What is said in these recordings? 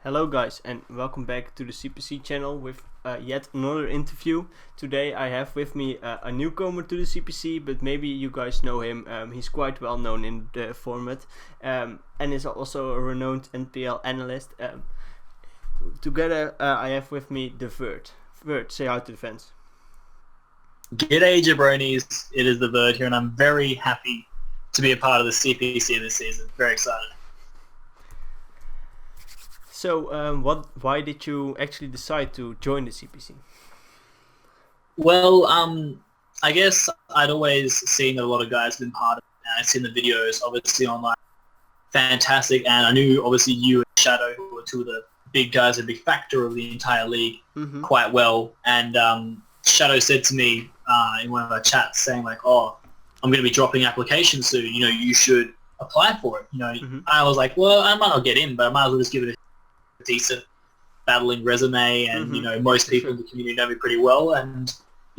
Hello guys and welcome back to the CPC channel with yet another interview. Today I have with me a newcomer to the CPC, but maybe you guys know him. He's quite well known in the format and is also a renowned NPL analyst. Together I have with me the Vert. Vert, say hi to the fans. G'day jabronis, it is the Bird here and I'm very happy to be a part of the CPC this season. Very excited. So why did you actually decide to join the CPC? Well, I guess I'd always seen that a lot of guys have been part of it, and I've seen the videos obviously online. Fantastic, and I knew obviously you and Shadow, who were two of the big guys, a big factor of the entire league, quite well. And Shadow said to me in one of our chats saying like, oh, I'm going to be dropping applications soon, you should apply for it. I was like, well, I might not get in, but I might as well just give it a decent battling resume, and most people in the community know me pretty well, and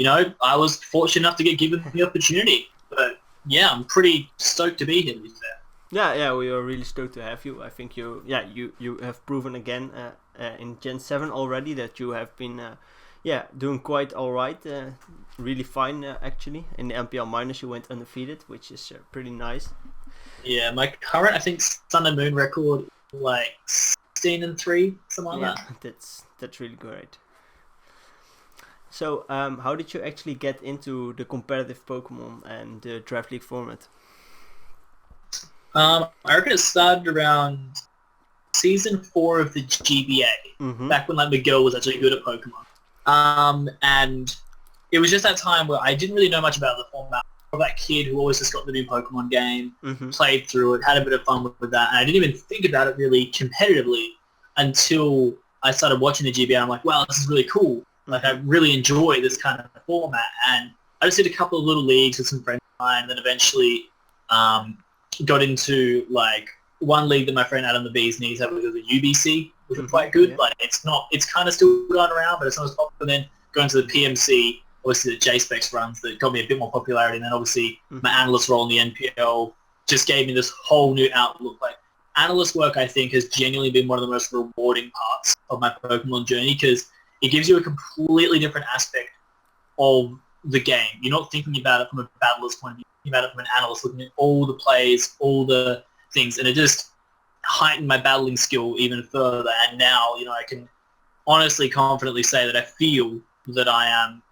I was fortunate enough to get given the opportunity. But yeah, I'm pretty stoked to be here, to be fair. Yeah, we are really stoked to have you. I think you have proven again in Gen 7 already that you have been doing quite alright, really fine actually. In the MPL minors you went undefeated, which is pretty nice. Yeah, my current, I think, Sun and Moon record, like 16-3, something like that. That's really great. So, how did you actually get into the competitive Pokemon and the Draft League format? I reckon it started around Season 4 of the GBA, back when Miguel was actually good at Pokemon. And it was just that time where I didn't really know much about the format. That kid who always just got the new Pokemon game, played through it, had a bit of fun with that, and I didn't even think about it really competitively until I started watching the GBA. I'm like, wow, this is really cool. Like, I really enjoy this kind of format, and I just did a couple of little leagues with some friends of mine, and then eventually got into like one league that my friend Adam the Bee's knees had, which was a UBC, which was quite good. Like, it's kind of still going around, but it's not as popular. Then going to the PMC, obviously the J-Specs runs, that got me a bit more popularity, and then obviously my analyst role in the NPL just gave me this whole new outlook. Like, analyst work, I think, has genuinely been one of the most rewarding parts of my Pokemon journey, because it gives you a completely different aspect of the game. You're not thinking about it from a battler's point of view, you're thinking about it from an analyst, looking at all the plays, all the things, and it just heightened my battling skill even further. And now, I can honestly, confidently say that I feel that I am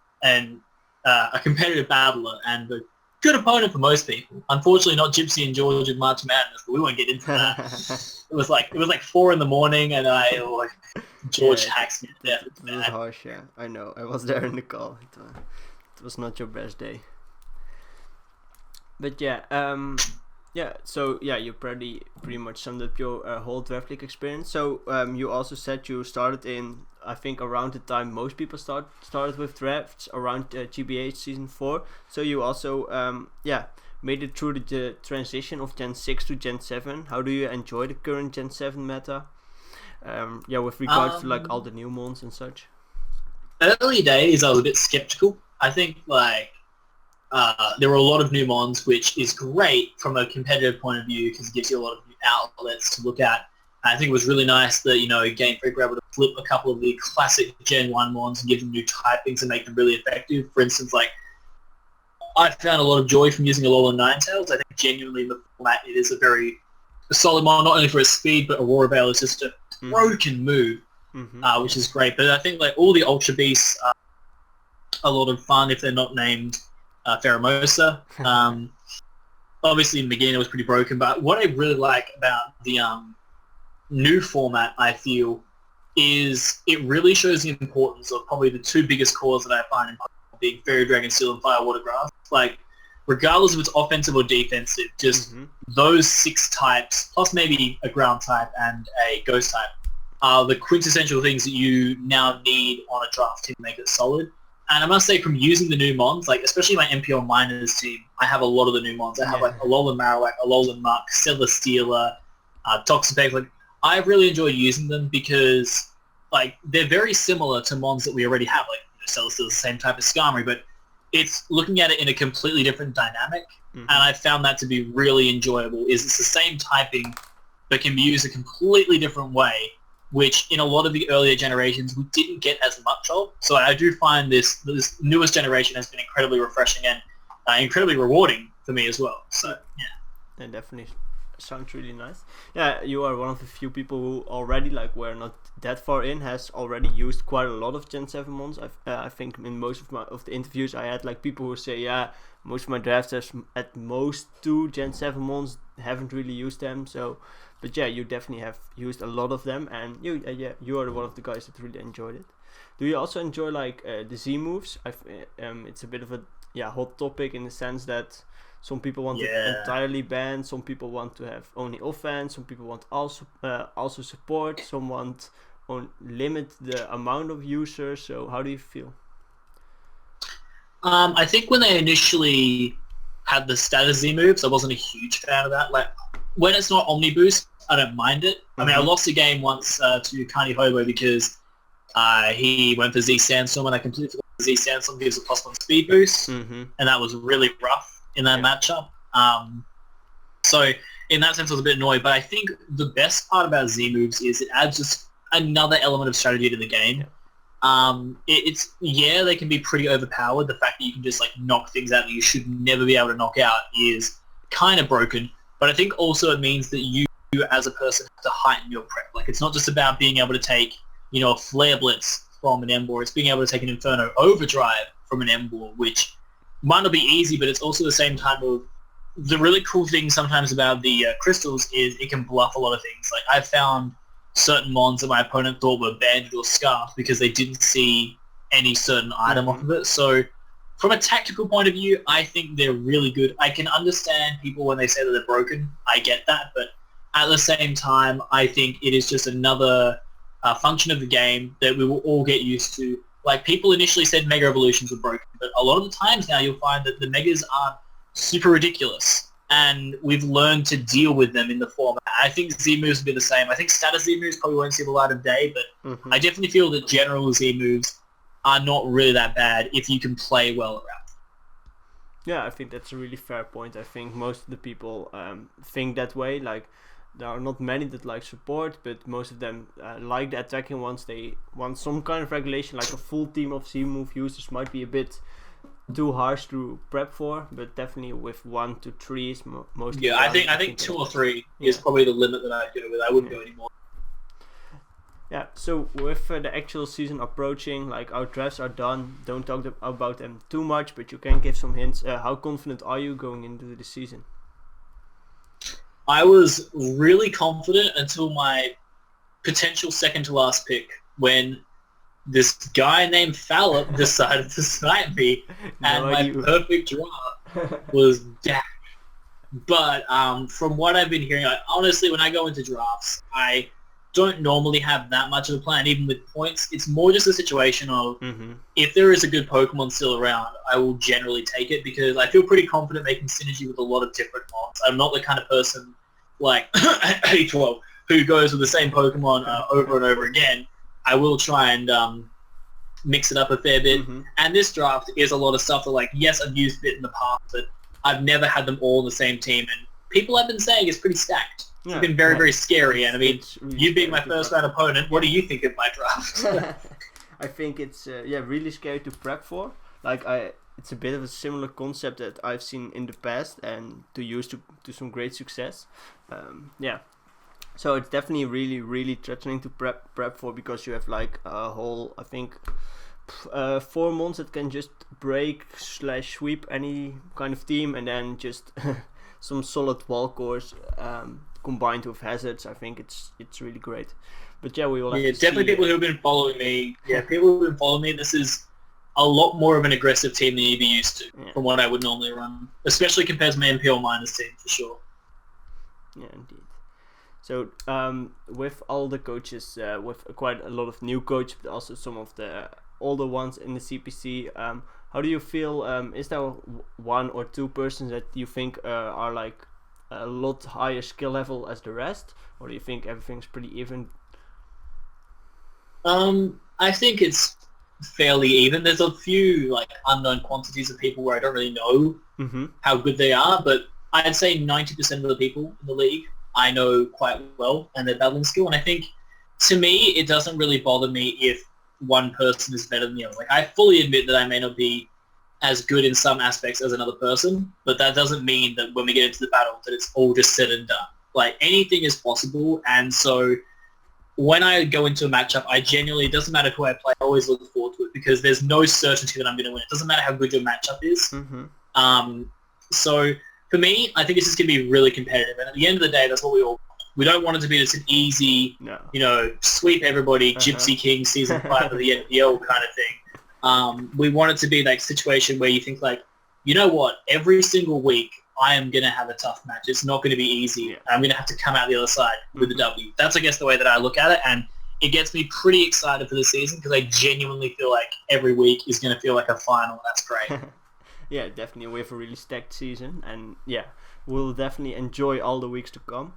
a competitive battler and a good opponent for most people. Unfortunately, not Gypsy and George in March Madness, but we won't get into that. It was like 4 in the morning, and George hacks me to death. It was harsh, yeah. I know. I was there in the call. It was not your best day. But you pretty much summed up your whole Draft League experience. So you also said you started in, I think, around the time most people started with drafts, around GBH Season 4. So you also made it through the transition of Gen 6 to Gen 7. How do you enjoy the current Gen 7 meta? With regards to like all the new mons and such. Early days, I was a bit skeptical. I think there were a lot of new mons, which is great from a competitive point of view because it gives you a lot of new outlets to look at. I think it was really nice that, Game Freak were able to flip a couple of the classic Gen 1 mons and give them new typings and make them really effective. For instance, I found a lot of joy from using Alolan Ninetales. I think genuinely in the format it is a very solid mon, not only for its speed, but Aurora Veil is just a broken move, which is great. But I think all the Ultra Beasts are a lot of fun if they're not named Pheromosa. Obviously Magina was pretty broken, but what I really like about the new format, I feel, is it really shows the importance of probably the two biggest cores that I find in Pokemon being Fairy Dragon Steel and Fire Water Grass. Like, regardless of it's offensive or defensive, just those 6 types, plus maybe a ground type and a ghost type, are the quintessential things that you now need on a draft team to make it solid. And I must say, from using the new mons, like especially my MPL Miners team, I have a lot of the new mons. I have Alolan Marowak, Alolan Muck, Celesteela, Toxapex. Like, I really enjoy using them because they're very similar to mons that we already have. Like, Celesteela is the same type as Skarmory, but it's looking at it in a completely different dynamic. And I found that to be really enjoyable. It's the same typing, but can be used a completely different way. which in a lot of the earlier generations we didn't get as much of. So I do find this newest generation has been incredibly refreshing and incredibly rewarding for me as well. So yeah, and definitely sounds really nice. Yeah, you are one of the few people who already, like, we're not that far in, has already used quite a lot of Gen 7 mons. I think in most of the interviews I had, like, people who say, yeah, most of my drafts have at most 2 Gen 7 mons, haven't really used them. So, but yeah, you definitely have used a lot of them, and you are one of the guys that really enjoyed it. Do you also enjoy, like, the Z moves? It's a bit of a hot topic in the sense that some people want it entirely banned, some people want to have only offense, some people want also support, some want limit the amount of users. So how do you feel? I think when they initially had the status Z moves, I wasn't a huge fan of that. Like, when it's not Omni Boost, I don't mind it. I mean, I lost a game once to Carney Hobo because he went for Z Sandstorm, and I completely forgot Z Sandstorm gives a +1 speed boost, and that was really rough in that matchup. So in that sense I was a bit annoyed, but I think the best part about Z moves is it adds just another element of strategy to the game. They can be pretty overpowered. The fact that you can just like knock things out that you should never be able to knock out is kind of broken, but I think also it means that you as a person have to heighten your prep. Like, it's not just about being able to take, you know, a Flare Blitz from an Emboar, it's being able to take an Inferno Overdrive from an Emboar, which might not be easy, but it's also the same time of the really cool thing sometimes about the crystals is it can bluff a lot of things. Like, I've found certain mons that my opponent thought were banded or scarfed because they didn't see any certain item off of it. So from a tactical point of view, I think they're really good. I can understand people when they say that they're broken. I get that, but at the same time, I think it is just another function of the game that we will all get used to. Like, people initially said Mega Evolutions were broken, but a lot of the times now you'll find that the Megas are super ridiculous, and we've learned to deal with them in the format. I think Z moves will be the same. I think status Z moves probably won't see the light of day, but I definitely feel that general Z moves are not really that bad if you can play well around. Yeah, I think that's a really fair point. I think most of the people think that way. Like, there are not many that like support, but most of them like the attacking ones. They want some kind of regulation, like a full team of Z move users might be a bit too harsh to prep for, but definitely with 1 to 3 is most. Yeah, I think 2 or 3 is probably the limit that I'd go with. I wouldn't go anymore. Yeah, so with the actual season approaching, like, our drafts are done. Don't talk about them too much, but you can give some hints. How confident are you going into the season? I was really confident until my potential second to last pick, when this guy named Phalop decided to snipe me, and my perfect draft was down. But from what I've been hearing, honestly, when I go into drafts, I don't normally have that much of a plan, even with points. It's more just a situation of if there is a good Pokemon still around, I will generally take it, because I feel pretty confident making synergy with a lot of different mons. I'm not the kind of person like A12 who goes with the same Pokemon over and over again. I will try and mix it up a fair bit. And this draft is a lot of stuff that, like, yes, I've used it in the past, but I've never had them all in the same team. And people have been saying it's pretty stacked. It's been very, very scary. And I mean, really, you being my first round opponent, what do you think of my draft? I think it's really scary to prep for. Like, it's a bit of a similar concept that I've seen in the past and to use to some great success. So it's definitely really, really threatening to prep for, because you have like a whole, I think, 4 months that can just break / sweep any kind of team, and then just some solid wall cores combined with hazards. I think it's really great. But yeah, we will have to definitely see. People who've been following me. Yeah, people who've been following me. This is a lot more of an aggressive team than you'd be used to from what I would normally run, especially compared to my MPL minus team, for sure. Yeah, indeed. So with all the coaches, with quite a lot of new coaches, but also some of the older ones in the CPC, how do you feel? Is there 1 or 2 persons that you think are like a lot higher skill level as the rest, or do you think everything's pretty even? I think it's fairly even. There's a few like unknown quantities of people where I don't really know how good they are, but I'd say 90% of the people in the league I know quite well and their battling skill. And I think to me, it doesn't really bother me if one person is better than the other. Like, I fully admit that I may not be as good in some aspects as another person, but that doesn't mean that when we get into the battle that it's all just said and done. Like, anything is possible, and so when I go into a matchup, I genuinely, it doesn't matter who I play, I always look forward to it because there's no certainty that I'm going to win. It doesn't matter how good your matchup is. Mm-hmm. So for me, I think it's just going to be really competitive, and at the end of the day, that's what we all want. We don't want it to be just an easy, sweep everybody, Gypsy King season 5 of the NPL kind of thing. We want it to be like situation where you think like, you know what, every single week I am going to have a tough match. It's not going to be easy. Yeah. I'm going to have to come out the other side with a W. That's, I guess, the way that I look at it, and it gets me pretty excited for the season because I genuinely feel like every week is going to feel like a final. That's great. Yeah, definitely. We have a really stacked season, and yeah, we'll definitely enjoy all the weeks to come.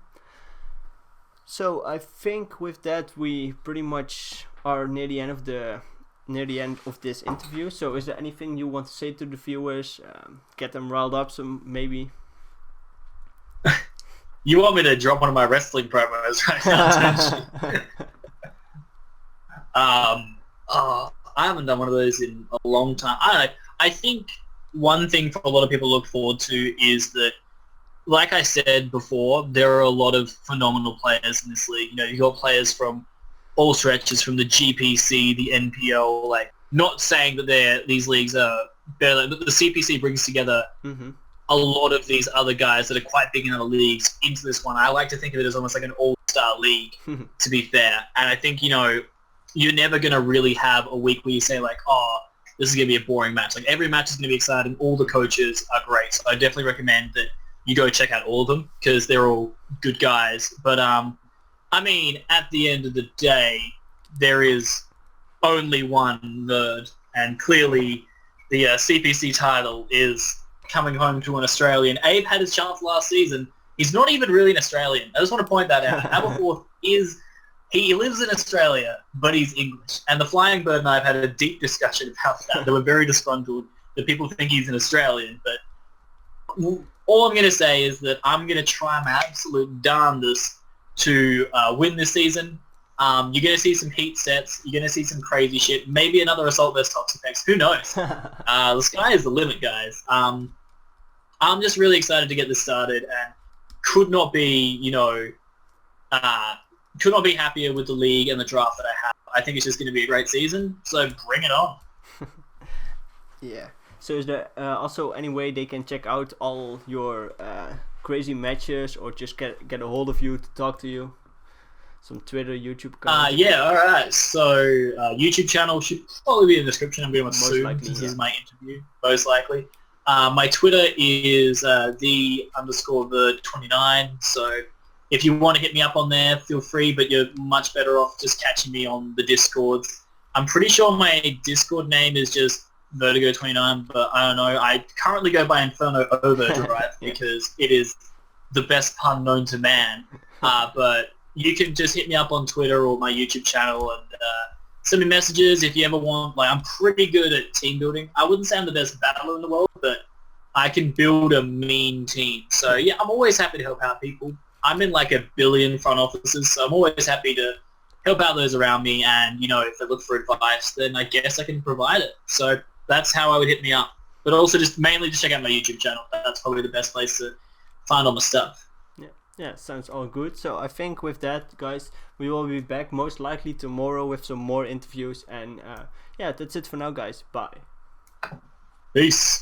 So I think with that we pretty much are near the end of this interview. So is there anything you want to say to the viewers? Get them riled up, some maybe. You want me to drop one of my wrestling promos right now, don't you? I haven't done one of those in a long time. I don't know. I think one thing for a lot of people to look forward to is that, like I said before, there are a lot of phenomenal players in this league. You know, you've got players from all stretches, from the GPC, the NPL, like, not saying that these leagues are better, but the CPC brings together a lot of these other guys that are quite big in other leagues into this one. I like to think of it as almost like an all-star league, to be fair. And I think, you're never going to really have a week where you say like, oh, this is going to be a boring match. Like, every match is going to be exciting. All the coaches are great. So I definitely recommend that you go check out all of them because they're all good guys. But, I mean, at the end of the day, there is only one nerd, and clearly the CPC title is coming home to an Australian. Abe had his chance last season. He's not even really an Australian. I just want to point that out. Aberforth he lives in Australia, but he's English. And the Flying Bird and I have had a deep discussion about that. They were very disgruntled that people think he's an Australian. But all I'm going to say is that I'm going to try my absolute darndest to win this season. You're going to see some heat sets. You're going to see some crazy shit. Maybe another Assault vs. Toxapex. Who knows? The sky is the limit, guys. I'm just really excited to get this started and could not be happier with the league and the draft that I have. I think it's just going to be a great season, so bring it on. Yeah. So is there also any way they can check out all your crazy matches, or just get a hold of you to talk to you? Some Twitter, YouTube account? Yeah, alright. So YouTube channel should probably be in the description. I'm going to assume likely, this is my interview, most likely. My Twitter is the_the29. So if you want to hit me up on there, feel free, but you're much better off just catching me on the Discords. I'm pretty sure my Discord name is just Vertigo29, but I don't know. I currently go by Inferno Overdrive because it is the best pun known to man. But you can just hit me up on Twitter or my YouTube channel and send me messages if you ever want. Like, I'm pretty good at team building. I wouldn't say I'm the best battler in the world, but I can build a mean team. So yeah, I'm always happy to help out people. I'm in like 1 billion front offices, so I'm always happy to help out those around me. And, if they look for advice, then I guess I can provide it. So that's how I would hit me up. But also mainly just check out my YouTube channel. That's probably the best place to find all my stuff. Yeah, sounds all good. So I think with that, guys, we will be back most likely tomorrow with some more interviews. And yeah, that's it for now, guys. Bye. Peace.